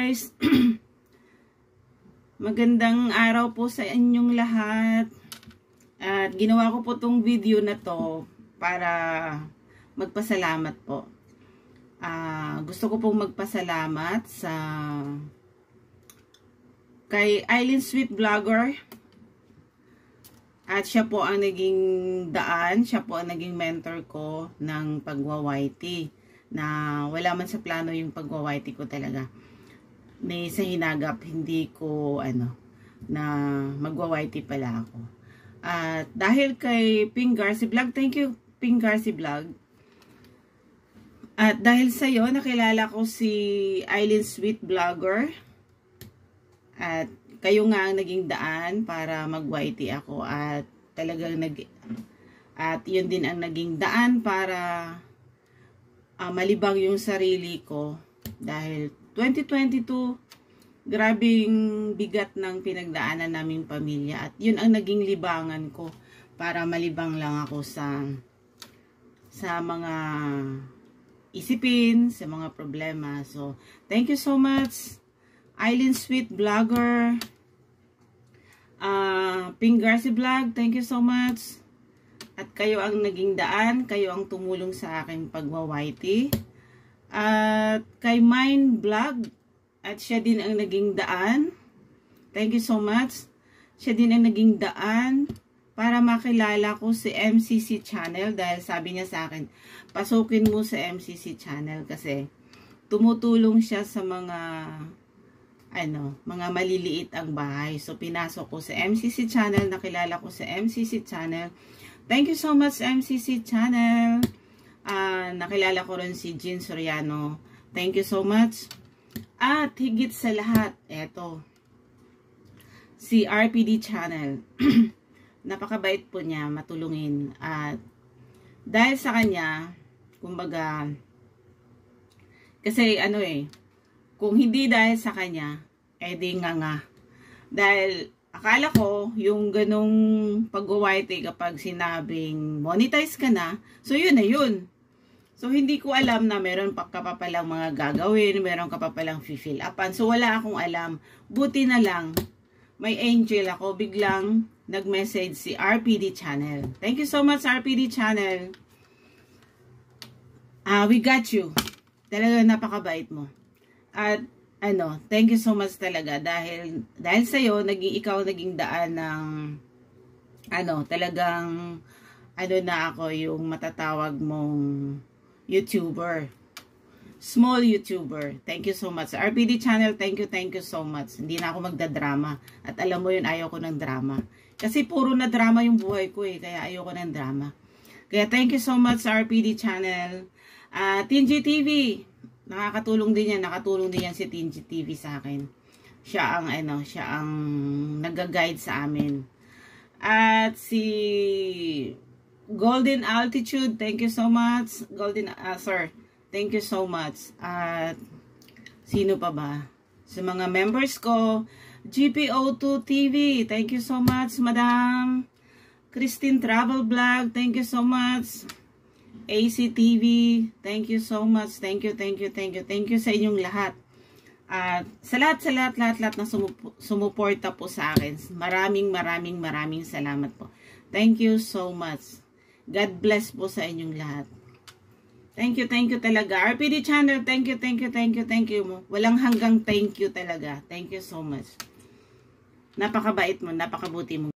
guys. Magandang araw po sa inyong lahat. At ginawa ko po tong video na to para magpasalamat po. Gusto ko pong magpasalamat sa kay Eileen Sweet Vlogger. At siya po ang naging daan, siya po ang naging mentor ko ng pagwa-YT. Na wala man sa plano yung pagwa-YT ko talaga. May sa hinagap, hindi ko na magwa-YT pala ako. At dahil kay Ping Garci Vlog, thank you Ping Garci Vlog. At dahil sa iyo, nakilala ko si Eileen Sweet Vlogger. At kayo nga ang naging daan para mag-YT ako. At talagang yun din ang naging daan para malibang yung sarili ko. Dahil 2022, grabing bigat ng pinagdaanan naming pamilya. At yun ang naging libangan ko para malibang lang ako sa mga isipin, sa mga problema. So, thank you so much, Eileen Sweet Vlogger. Ping Garci Vlog, thank you so much. At kayo ang naging daan, kayo ang tumulong sa aking pagwa-YT. At kay Mine Vlog, at siya din ang naging daan. Thank you so much. Siya din ang naging daan para makilala ko si MCC Channel. Dahil sabi niya sa akin, pasukin mo sa MCC Channel kasi tumutulong siya sa mga maliliit ang bahay. So, pinasok ko sa MCC Channel, nakilala ko sa MCC Channel. Thank you so much, MCC Channel. Nakilala ko rin si Jean Soriano. Thank you so much. At higit sa lahat, eto, si RPD Channel. Napakabait po niya, matulungin. At dahil sa kanya, kumbaga, kasi kung hindi dahil sa kanya, di nga. Dahil akala ko, yung ganong pag-YT kapag sinabing monetize ka na, so yun na yun. So, hindi ko alam na meron ka pa palang mga gagawin, meron ka pa palang fill upan. So, wala akong alam. Buti na lang, may angel ako, biglang nag-message si RPD Channel. Thank you so much, RPD Channel. We got you. Talaga napakabait mo. At thank you so much talaga dahil sa'yo, ikaw naging daan ng talagang na ako yung matatawag mong YouTuber. Small YouTuber. Thank you so much. RPD Channel, thank you so much. Hindi na ako magdadrama. At alam mo yun, ayaw ko ng drama. Kasi puro na drama yung buhay ko kaya ayaw ko ng drama. Kaya thank you so much, RPD Channel. Tingy TV. Nakatulong din yan si Tingy TV sa akin. Siya ang nag-guide sa amin. At si Golden Altitude, thank you so much. Sir, thank you so much. At sino pa ba? Sa mga members ko, GPO2 TV, thank you so much, Madam. Christine Travel Vlog, thank you so much. ACTV, thank you so much. Thank you sa inyong lahat. At sa lahat na sumuporta po sa akin. Maraming salamat po. Thank you so much. God bless po sa inyong lahat. Thank you talaga. RPD Channel, thank you. Walang hanggang thank you talaga. Thank you so much. Napakabait mo, napakabuti mo.